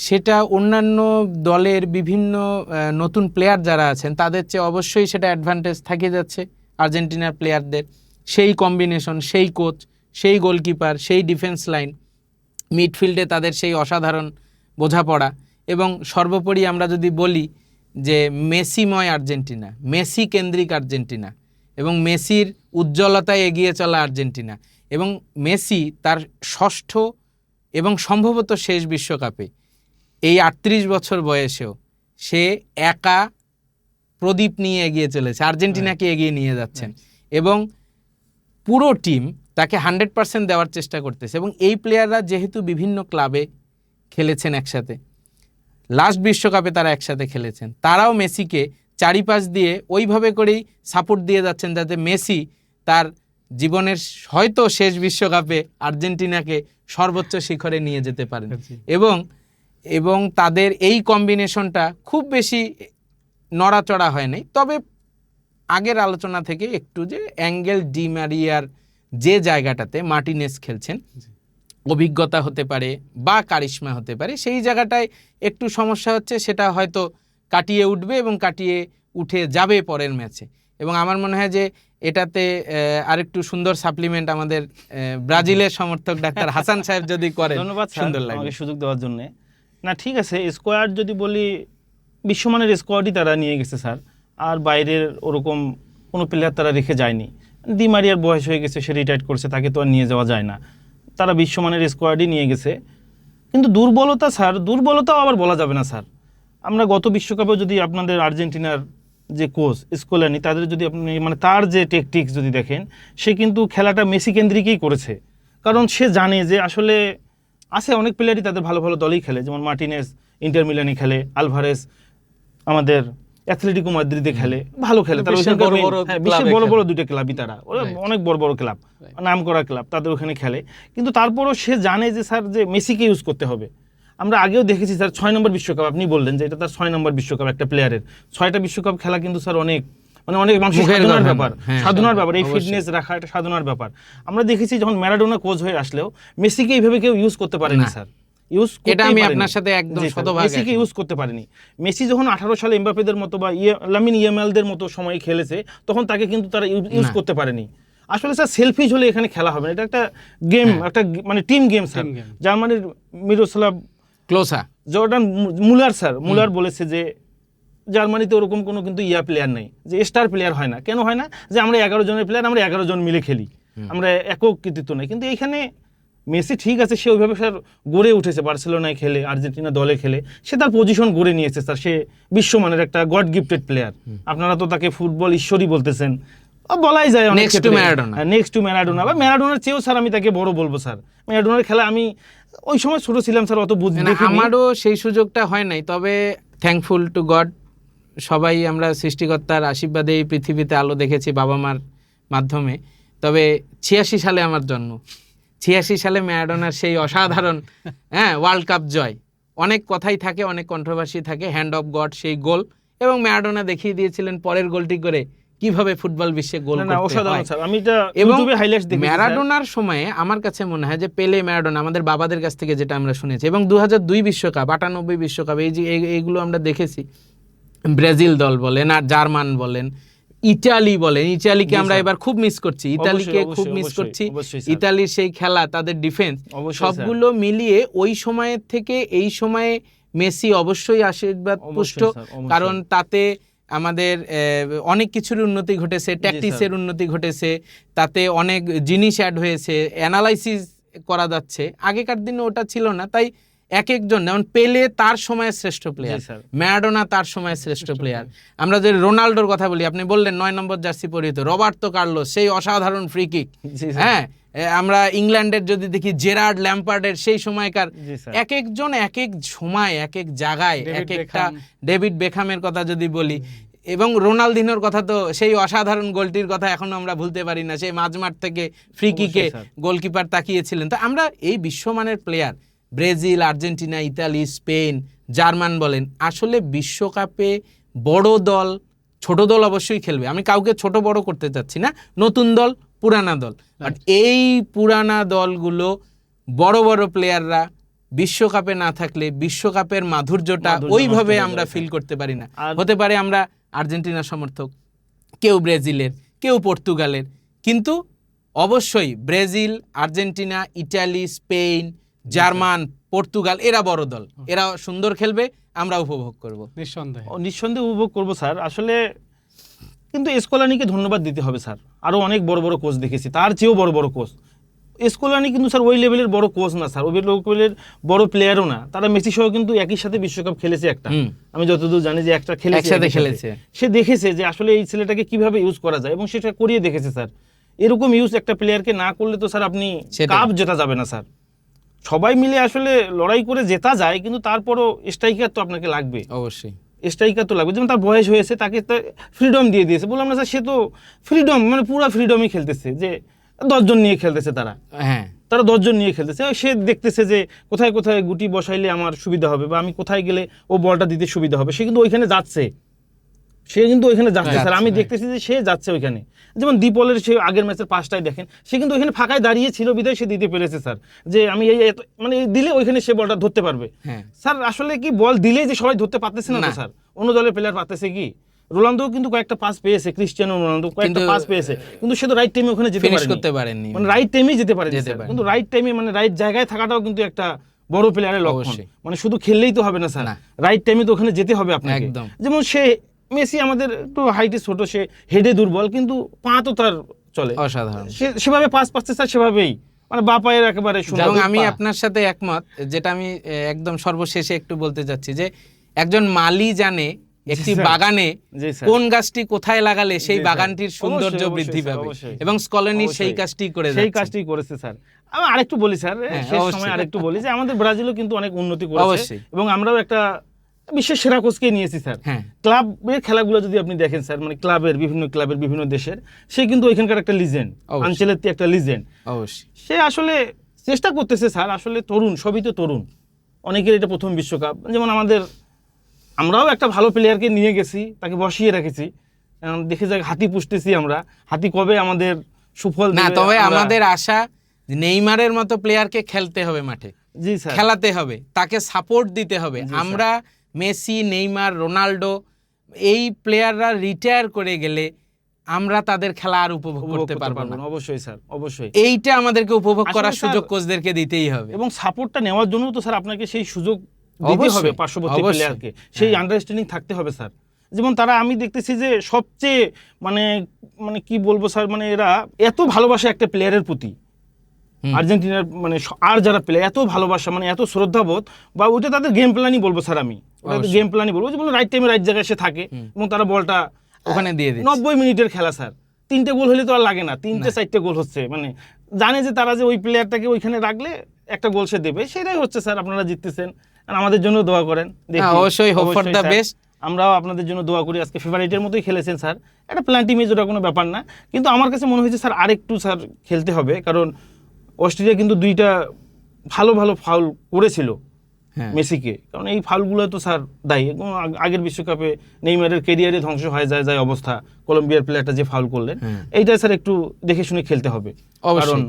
[SPEAKER 3] সেটা অন্যান্য দলের বিভিন্ন নতুন প্লেয়ার যারা আছেন তাদের চেয়ে অবশ্যই সেটা অ্যাডভান্টেজ থেকে যাচ্ছে আর্জেন্টিনার প্লেয়ারদের। সেই কম্বিনেশন, সেই কোচ, সেই গোলকিপার, সেই ডিফেন্স লাইন, মিডফিল্ডে তাদের সেই অসাধারণ বোঝাপড়া, এবং সর্বোপরি আমরা যদি বলি যে মেসিময় আর্জেন্টিনা, মেসি কেন্দ্রিক আর্জেন্টিনা এবং মেসির উজ্জ্বলতায় এগিয়ে চলা আর্জেন্টিনা, এবং মেসি তার ষষ্ঠ এবং সম্ভবত শেষ বিশ্বকাপে এই 38 বছর বয়সেও সে একা প্রদীপ নিয়ে এগিয়ে চলেছে, আর্জেন্টিনাকে এগিয়ে নিয়ে যাচ্ছেন এবং পুরো টিম তাকে 100% দেওয়ার চেষ্টা করতেছে। এবং এই প্লেয়াররা যেহেতু বিভিন্ন ক্লাবে খেলেছেন একসাথে, লাস্ট বিশ্বকাপে তারা একসাথে খেলেছেন, তারাও মেসিকে চারিপাশ দিয়ে ওইভাবে করেই সাপোর্ট দিয়ে যাচ্ছেন যাতে মেসি তার জীবনের হয়তো শেষ বিশ্বকাপে আর্জেন্টিনাকে সর্বোচ্চ শিখরে নিয়ে যেতে পারেন। এবং তাদের এই কম্বিনেশনটা খুব বেশি নড়াচড়া হয় নাই, তবে আগের আলোচনা থেকে একটু যে অ্যাঙ্গেল ডি মারিয়ার যে জায়গাটাতে মার্টিনেজ খেলছেন, অভিজ্ঞতা হতে পারে বা কারিশমা হতে পারে, সেই জায়গাটায় একটু সমস্যা হচ্ছে, সেটা হয়তো কাটিয়ে উঠবে এবং কাটিয়ে উঠে যাবে পরের ম্যাচে। এবং আমার মনে হয় যে এটাতে আরেকটু সুন্দর সাপ্লিমেন্ট আমাদের ব্রাজিলের সমর্থক ডাক্তার হাসান সাহেব যদি করেন,
[SPEAKER 4] ধন্যবাদ
[SPEAKER 3] সুন্দর
[SPEAKER 4] স্যার
[SPEAKER 3] লাগবে।
[SPEAKER 4] আমাকে সুযোগ দেওয়ার জন্য। না ঠিক আছে, স্কোয়াড যদি বলি বিশ্বমানের স্কোয়াডই তারা নিয়ে গেছে স্যার, আর বাইরের ওরকম কোনো প্লেয়ার তারা রেখে যায়নি। দি মারিয়ার বয়স হয়ে গেছে, সে রিটায়ার করছে, তাকে তো আর নিয়ে যাওয়া যায় না, তারা বিশ্বমানের স্কোয়াডই নিয়ে গেছে। কিন্তু দুর্বলতা স্যার, দুর্বলতাও আবার বলা যাবে না স্যার। আমরা গত বিশ্বকাপে যদি আপনাদের আর্জেন্টিনার যে কোচ স্কোলানি, তাদের যদি আপনি মানে তার যে টেকটিক্স যদি দেখেন, সে কিন্তু খেলাটা মেসি কেন্দ্রিকই করেছে। কারণ সে জানে যে আসলে আছে অনেক প্লেয়ারই তাদের ভালো ভালো দলেই খেলে, যেমন মার্টিনেজ ইন্টার মিলানে খেলে, আলভারেজ আমাদের অ্যাথলেটিকো মাদ্রিদে খেলে, ভালো খেলে তারা।
[SPEAKER 1] বিশ্বের বড় বড়
[SPEAKER 4] বিশ্বের
[SPEAKER 1] ক্লাবে
[SPEAKER 4] বড় বড়
[SPEAKER 1] খেলে।
[SPEAKER 4] দুটো ক্লাবই তারা, ওরা
[SPEAKER 1] Right.
[SPEAKER 4] অনেক বড় বড় ক্লাব, নাম করা ক্লাব, তাদের ওখানে খেলে। কিন্তু তারপরও সে জানে যে স্যার যে মেসিকে ইউজ করতে হবে। আমরা আগেও দেখেছি স্যার 6 নম্বর বিশ্বকাপ, আপনি বললেন যে এটা তার 6 নম্বর বিশ্বকাপ একটা প্লেয়ারের। 6টা বিশ্বকাপ খেলা কিন্তু স্যার অনেক মানে অনেক মানুষের
[SPEAKER 3] মুখের
[SPEAKER 4] সাধনার
[SPEAKER 3] কথা
[SPEAKER 4] ব্যাপার,
[SPEAKER 3] না, হ্যাঁ,
[SPEAKER 4] সাধনার ব্যাপার। এই
[SPEAKER 3] অবশ্যই।
[SPEAKER 4] ফিটনেস রাখা একটা সাধনার ব্যাপার। আমরা দেখেছি যখন ম্যারাডোনা কোচ হয়ে আসলেও মেসিকে এইভাবে কেউ ইউজ করতে পারেনি
[SPEAKER 3] না।
[SPEAKER 4] স্যার, ইউজ
[SPEAKER 3] এটা আমি আপনার সাথে একদম শতভাগ
[SPEAKER 4] মেসিকে ইউজ করতে পারেনি। মেসি যখন 18 সালে এমবাপেদের মতো বা লামিন ইয়ামালদের মতো সময় খেলেছে, তখন তাকে কিন্তু তারা ইউজ
[SPEAKER 3] না।
[SPEAKER 4] করতে পারেনি। আসলে স্যার সেলফিশ হলে এখানে খেলা হবে না, এটা একটা গেম, একটা মানে team game sir.
[SPEAKER 1] Team game.
[SPEAKER 4] জার্মানির মিরোস্লাভ
[SPEAKER 3] ক্লোসা,
[SPEAKER 4] জর্ডান মুলার স্যার, মুলার বলেছে যে জার্মানিতে ওরকম কোনো কিন্তু প্লেয়ার নেই, যে স্টার প্লেয়ার হয় না। কেন হয় না? যে আমরা 11 জনের প্লেয়ার, আমরা 11 জন মিলে খেলি, আমরা একক কৃতিত্ব নেই। কিন্তু এইখানে মেসি ঠিক আছে, সে ওইভাবে স্যার গড়ে উঠেছে, বার্সেলোনায় খেলে, আর্জেন্টিনা দলে খেলে, সে তার পজিশন গড়ে নিয়েছে স্যার। সে বিশ্বমানের একটা গড গিফটেড প্লেয়ার। আপনারা তো তাকে ফুটবল ঈশ্বরই বলতেছেন, বলাই যায় অনেক
[SPEAKER 3] Next to Maradona.
[SPEAKER 4] Next to Maradona বা ম্যারাডোনার চেয়েও স্যার আমি তাকে বড় বলবো স্যার। ম্যারাডোনার খেলা আমি ওই সময় ছোট ছিলাম স্যার, অত বুঝতে
[SPEAKER 3] আমারও সেই সুযোগটা হয় নাই, তবে থ্যাঙ্কফুল টু গড, সবাই আমরা সৃষ্টিকর্তার আশীর্বাদে এই পৃথিবীতে আলো দেখেছি বাবা মার মাধ্যমে। তবে 86 সালে আমার জন্ম, 86 সালে ম্যারাডোনার সেই অসাধারণ ওয়ার্ল্ড কাপ জয়, অনেক কথাই থাকে, অনেক কন্ট্রোভার্সি থাকে, হ্যান্ড অফ গড সেই গোল, এবং ম্যারাডোনা দেখিয়ে দিয়েছিলেন পরের গোলটি করে কিভাবে ফুটবল বিশ্বে গোল করতে
[SPEAKER 4] অসাধারণ
[SPEAKER 3] হয়।
[SPEAKER 4] স্যার। আমি এটা
[SPEAKER 3] এবং
[SPEAKER 4] ইউটিউবে হাইলাইটস দেখেছি স্যার।
[SPEAKER 3] ম্যারাডোনার সময়ে আমার কাছে মনে হয় যে পেলে, ম্যারাডোনা আমাদের বাবাদের কাছ থেকে যেটা আমরা শুনেছি, এবং 2002 বিশ্বকাপ, 98 বিশ্বকাপ, এই যে এইগুলো আমরা দেখেছি, ব্রাজিল দল বলেন আর জার্মান বলেন, ইটালি বলেন, ইটালিকে আমরা এবার খুব মিস করছি, ইটালিকে
[SPEAKER 4] অবশ্যই,
[SPEAKER 3] খুব মিস
[SPEAKER 4] অবশ্যই,
[SPEAKER 3] করছি।
[SPEAKER 4] অবশ্যই স্যার।
[SPEAKER 3] ইতালির সেই খেলা, তাদের ডিফেন্স,
[SPEAKER 4] অবশ্যই
[SPEAKER 3] সবগুলো মিলিয়ে ওই সময়ের থেকে এই সময়ে মেসি অবশ্যই আশীর্বাদ পুষ্ট,
[SPEAKER 4] অবশ্যই স্যার, অবশ্যই।
[SPEAKER 3] কারণ তাতে আমাদের অনেক কিছুর উন্নতি ঘটেছে, ট্যাকটিক্সের উন্নতি ঘটেছে, তাতে অনেক জিনিস অ্যাড হয়েছে, অ্যানালাইসিস করা যাচ্ছে। আগেকার দিনে ওটা ছিল না, তাই এক একজন, যেমন পেলে তার সময়ের শ্রেষ্ঠ প্লেয়ার,
[SPEAKER 4] স্যার।
[SPEAKER 3] ম্যারাডোনা তার সময়ের শ্রেষ্ঠ প্লেয়ার। আমরা যদি রোনাল্ডোর কথা বলি, আপনি বললেন 9 নম্বর জার্সি পরিহিত রবার্তো কার্লোস, সেই অসাধারণ ফ্রি কিক।
[SPEAKER 4] জি স্যার।
[SPEAKER 3] হ্যাঁ, আমরা ইংল্যান্ডের যদি দেখি জেরার্ড ল্যাম্পার্ডের সেই সময়কার,
[SPEAKER 4] জি স্যার।
[SPEAKER 3] এক একজন এক এক সময় এক এক জায়গায়
[SPEAKER 1] ডেভিড
[SPEAKER 3] এক একটা,
[SPEAKER 1] বেকহাম।
[SPEAKER 3] ডেভিড বেকহামের কথা যদি বলি, এবং রোনালদিনোর কথা তো সেই অসাধারণ গোলটির কথা এখনো আমরা ভুলতে পারি না, সেই মাঝমাঠ থেকে ফ্রি কিকে
[SPEAKER 4] অবশ্যই স্যার।
[SPEAKER 3] গোলকিপার তাকিয়েছিলেন। তো আমরা এই বিশ্বমানের player, Brazil, Argentina, Italy, Spain, German বলেন, আসলে বিশ্বকাপে বড় দল, ছোট দল অবশ্যই খেলবে, আমি কাউকে ছোট বড় করতে চাচ্ছি না, নতুন দল, পুরানা দল, বাট এই পুরানা দলগুলো বড় বড় প্লেয়াররা বিশ্বকাপে না থাকলে বিশ্বকাপের মাধুর্যটা
[SPEAKER 4] মাধুর্য
[SPEAKER 3] ওইভাবে
[SPEAKER 4] নষ্ট হয়ে
[SPEAKER 3] আমরা
[SPEAKER 4] যায়,
[SPEAKER 3] ফিল করতে পারি না।
[SPEAKER 4] আর
[SPEAKER 3] হতে পারে আমরা আর্জেন্টিনার সমর্থক, কেউ ব্রাজিলের, কেউ পর্তুগালের, কিন্তু অবশ্যই Brazil, Argentina, Italy, Spain, German, Portugal এরা বড় দল, এরা সুন্দর খেলবে, আমরা উপভোগ করব।
[SPEAKER 1] নিঃসন্দেহে
[SPEAKER 4] নিঃসন্দেহে উপভোগ করবো স্যার। আসলে কিন্তু স্কলানিকে ধন্যবাদ দিতে হবে স্যার। আরও অনেক বড় বড় কোচ দেখেছি, তার চেয়েও বড় বড় কোচ। স্কলানি কিন্তু স্যার ওই লেভেলের বড় কোচ না স্যার, ওই লেভেলের বড় প্লেয়ারও না। তারা মেসি সহ কিন্তু একই সাথে বিশ্বকাপ খেলেছে একটা, আমি যতদূর জানি যে একটা খেলেছে,
[SPEAKER 3] একসাথে
[SPEAKER 4] একই সাথে।
[SPEAKER 3] খেলেছে।
[SPEAKER 4] সে দেখেছে যে আসলে এই ছেলেটাকে কিভাবে ইউজ করা যায় এবং সেটা করিয়ে দেখেছে স্যার। এরকম ইউজ একটা প্লেয়ারকে না করলে তো স্যার আপনি
[SPEAKER 3] সেটাই।
[SPEAKER 4] কাপ জেতা যাবে না স্যার। সবাই মিলে আসলে লড়াই করে জেতা যায়, কিন্তু তারপরও স্ট্রাইকার তো আপনাকে লাগবে,
[SPEAKER 3] অবশ্যই
[SPEAKER 4] স্ট্রাইকার তো লাগবে। যেমন তার বয়স হয়েছে, তাকে ফ্রিডম দিয়ে দিয়েছে। বললাম না স্যার, সে তো ফ্রিডম মানে পুরো ফ্রিডমই খেলতেছে, যে 10 জন নিয়ে খেলতেছে
[SPEAKER 3] হ্যাঁ।
[SPEAKER 4] তারা 10 জন নিয়ে খেলতেছে। সে দেখতেছে যে কোথায় কোথায় গুটি বসাইলে আমার সুবিধা হবে, বা আমি কোথায় গেলে ও বলটা দিতে সুবিধা হবে। সে কিন্তু ওইখানে যাচ্ছে, স্যার। আমি দেখতেছি যে সে যাচ্ছে ওইখানে। যেমন দীপলের সে আগের ম্যাচের পাঁচটায় দেখেন, সে কিন্তু ওইখানে ফাঁকায় দাঁড়িয়ে ছিল বিধায় সে দিতে পেরেছে স্যার, যে আমি মানে এই দিলে ওইখানে সে বলটা ধরতে পারবে।
[SPEAKER 3] হ্যাঁ।
[SPEAKER 4] স্যার আসলে কি বল দিলেই যে সবাই ধরতে পারতেছে না তো
[SPEAKER 3] না।
[SPEAKER 4] স্যার, অন্য দলের প্লেয়ার পারতেছে কি? রোনালদো কিন্তু কয়েকটা পাস পেয়েছে, ক্রিস্টিয়ানো রোনালদো কয়েকটা
[SPEAKER 3] কিন্তু
[SPEAKER 4] পাস পেয়েছে, কিন্তু সে তো রাইট টাইমে ওখানে যেতে
[SPEAKER 3] ফিনিশ
[SPEAKER 4] পারেনি,
[SPEAKER 3] করতে পারেননি,
[SPEAKER 4] মানে রাইট টাইমেই যেতে পারেনি
[SPEAKER 3] যেতে
[SPEAKER 4] স্যার।
[SPEAKER 3] পারেনি।
[SPEAKER 4] কিন্তু রাইট টাইমে মানে রাইট জায়গায় থাকাটাও কিন্তু একটা বড় প্লেয়ারের লক্ষণ।
[SPEAKER 3] অবশ্যই।
[SPEAKER 4] মানে শুধু খেললেই তো হবে না স্যার,
[SPEAKER 3] না।
[SPEAKER 4] রাইট টাইমে তো ওখানে যেতে হবে আপনাকে।
[SPEAKER 3] একদম।
[SPEAKER 4] যেমন সে মেসি আমাদের একটু হাইটে ছোট, সে হেডে দুর্বল, কিন্তু পা তো তার চলে,
[SPEAKER 3] অসাধারণ।
[SPEAKER 4] সেভাবে পাস পাচ্ছে স্যার, সেভাবেই মানে বা পায়ের একেবারে সুন্দর
[SPEAKER 3] এবং আমি
[SPEAKER 4] পা।
[SPEAKER 3] আপনার সাথে একমত, যেটা আমি একদম সর্বশেষে একটু বলতে চাচ্ছি, যে একজন মালি জানে একটি
[SPEAKER 4] স্যার।
[SPEAKER 3] বাগানে
[SPEAKER 4] জি স্যার।
[SPEAKER 3] কোন গাছটি কোথায় লাগালে সেই
[SPEAKER 4] জি স্যার।
[SPEAKER 3] বাগানটির সৌন্দর্য
[SPEAKER 4] অবশ্যই,
[SPEAKER 3] বৃদ্ধি
[SPEAKER 4] স্যার,
[SPEAKER 3] পাবে,
[SPEAKER 4] অবশ্যই।
[SPEAKER 3] এবং স্কলানি সেই
[SPEAKER 4] অবশ্যই।
[SPEAKER 3] কাজটি করে
[SPEAKER 4] সেই
[SPEAKER 3] যাচ্ছে।
[SPEAKER 4] কাজটি করেছে স্যার। আমি আরেকটু বলি স্যার,
[SPEAKER 3] হ্যাঁ,
[SPEAKER 4] শেষ
[SPEAKER 3] অবশ্যই।
[SPEAKER 4] সময় আরেকটু বলি যে আমাদের ব্রাজিলও কিন্তু অনেক উন্নতি করেছে,
[SPEAKER 3] অবশ্যই।
[SPEAKER 4] এবং আমরাও একটা বিশ্বের সেরা কোচকে নিয়েছি স্যার।
[SPEAKER 3] হ্যাঁ।
[SPEAKER 4] ক্লাবের খেলাগুলো যদি আপনি দেখেন স্যার, মানে বিভিন্ন ক্লাবের বিভিন্ন দেশের, সে কিন্তু ওইখানকার একটা লিজেন্ড,
[SPEAKER 3] অবশ্যই।
[SPEAKER 4] আঞ্চলের একটা লিজেন্ড।
[SPEAKER 3] অবশ্যই।
[SPEAKER 4] সে আসলে চেষ্টা করতেছে স্যার, আসলে তরুণ, সবই তো তরুণ, অনেকের এটা প্রথম বিশ্বকাপ। যেমন আমরাও একটা ভালো প্লেয়ারকে নিয়ে গেছি, তাকে বসিয়ে রেখেছি, দেখে যাক হাতি পুষতেছি আমরা, হাতি কবে আমাদের সুফল
[SPEAKER 3] না,
[SPEAKER 4] দেবে
[SPEAKER 3] তবে
[SPEAKER 4] আমরা-
[SPEAKER 3] আমাদের আশা যে নেইমারের মতো প্লেয়ারকে খেলতে হবে মাঠে,
[SPEAKER 4] জি স্যার,
[SPEAKER 3] খেলাতে হবে, তাকে সাপোর্ট দিতে হবে।
[SPEAKER 4] জি স্যার।
[SPEAKER 3] আমরা মেসি, নেইমার, রোনাল্ডো এই প্লেয়াররা রিটায়ার করে গেলে আমরা তাদের খেলা আর উপভোগ করতে পারবো না।
[SPEAKER 4] অবশ্যই স্যার, অবশ্যই।
[SPEAKER 3] এইটা আমাদেরকে উপভোগ
[SPEAKER 4] আসলে
[SPEAKER 3] করার
[SPEAKER 4] স্যার,
[SPEAKER 3] সুযোগ কোচদেরকে দিতেই হবে।
[SPEAKER 4] এবং সাপোর্টটা নেওয়ার জন্য তো স্যার আপনাকে সেই সুযোগ দিতে
[SPEAKER 3] অবশ্যই,
[SPEAKER 4] হবে, পার্শ্ববর্তী
[SPEAKER 3] অবশ্যই।
[SPEAKER 4] প্লেয়ারকে সেই
[SPEAKER 3] হ্যাঁ।
[SPEAKER 4] আন্ডারস্ট্যান্ডিং থাকতে হবে স্যার। যেমন তারা, আমি দেখতেছি যে সবচেয়ে মানে মানে কি বলবো স্যার, মানে এরা এত ভালোবাসে একটা প্লেয়ারের প্রতি,
[SPEAKER 3] হুম।
[SPEAKER 4] আর্জেন্টিনার মানে আর যারা প্লেয়ার এত ভালোবাসা, মানে এত শ্রদ্ধাবোধ, বা ওটা তাদের গেম প্ল্যানই বলবো স্যার, আমি ওটা
[SPEAKER 3] অবশ্যই।
[SPEAKER 4] গেম প্ল্যানই বলবো, যে রাইট টাইমে রাইট জায়গায় সে থাকে, এবং তারা বলটা
[SPEAKER 3] ওখানে দিয়ে দিচ্ছে।
[SPEAKER 4] 90 মিনিটের খেলা স্যার, 3টে গোল হলে তো আর লাগে না, 3-4টে গোল হচ্ছে, মানে জানে যে তারা যে ওই প্লেয়ারটাকে ওইখানে রাখলে একটা গোল সে দেবে, সেটাই হচ্ছে স্যার। আপনারা জিততেছেন, আর আমাদের জন্য দোয়া করেন।
[SPEAKER 3] হ্যাঁ, অবশ্যই, hope for the
[SPEAKER 4] sir.
[SPEAKER 3] best।
[SPEAKER 4] আমরাও আপনাদের জন্য দোয়া করি। আজকে ফেভারিটের মতোই খেলেছেন স্যার, একটা প্ল্যান্টি ম্যাচ, ওটা কোনো ব্যাপার না, কিন্তু আমার কাছে মনে হয়েছে স্যার আরেকটু স্যার খেলতে হবে, কারণ অস্ট্রেলিয়া কিন্তু 2টা ভালো ভালো ফাউল করেছিল
[SPEAKER 3] হ্যাঁ।
[SPEAKER 4] মেসিকে, কারণ এই ফাউলগুলো তো স্যার দায়ী। এবং আগের বিশ্বকাপে নেইমারের কেরিয়ারে ধ্বংস হয়ে যায় অবস্থা, কলম্বিয়ার প্লেয়ারটা যে ফাউল করলেন,
[SPEAKER 3] হ্যাঁ।
[SPEAKER 4] এইটা স্যার একটু দেখে শুনে খেলতে হবে।
[SPEAKER 3] অবশ্যই।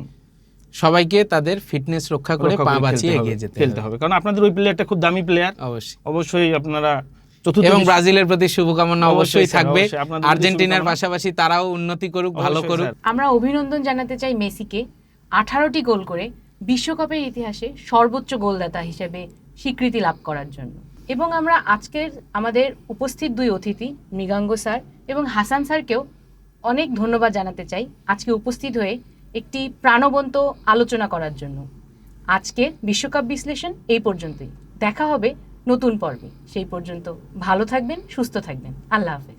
[SPEAKER 3] সবাইকে তাদের ফিটনেস রক্ষা করে পা বাঁচিয়ে এগিয়ে যেতে
[SPEAKER 4] খেলতে হবে, কারণ আপনাদের ওই প্লেয়ারটা খুব দামি প্লেয়ার।
[SPEAKER 3] অবশ্যই।
[SPEAKER 4] অবশ্যই আপনারা চতুর্থ
[SPEAKER 3] এবং
[SPEAKER 4] বিশ্ব-
[SPEAKER 3] ব্রাজিলের প্রতি শুভকামনা
[SPEAKER 4] অবশ্যই
[SPEAKER 3] অবশ্যই
[SPEAKER 4] স্যার,
[SPEAKER 3] থাকবে,
[SPEAKER 4] অবশ্যই, আপনাদের প্রতি
[SPEAKER 3] আর্জেন্টিনার
[SPEAKER 4] শুভকামনা।
[SPEAKER 3] পাশাপাশি তারাও উন্নতি করুক, ভালো
[SPEAKER 4] অবশ্যই
[SPEAKER 3] করুক।
[SPEAKER 4] স্যার।
[SPEAKER 2] আমরা অভিনন্দন জানাতে চাই মেসিকে 18টি গোল করে বিশ্বকাপের ইতিহাসে সর্বোচ্চ গোলদাতা হিসেবে স্বীকৃতি লাভ করার জন্য। এবং আমরা আজকের আমাদের উপস্থিত 2 অতিথি মৃগাঙ্গ স্যার এবং হাসান স্যারকেও অনেক ধন্যবাদ জানাতে চাই আজকে উপস্থিত হয়ে একটি প্রাণবন্ত আলোচনা করার জন্য। আজকে বিশ্বকাপ বিশ্লেষণ এই পর্যন্তই, দেখা হবে নতুন পর্বে। সেই পর্যন্ত ভালো থাকবেন, সুস্থ থাকবেন। আল্লাহ হাফেজ।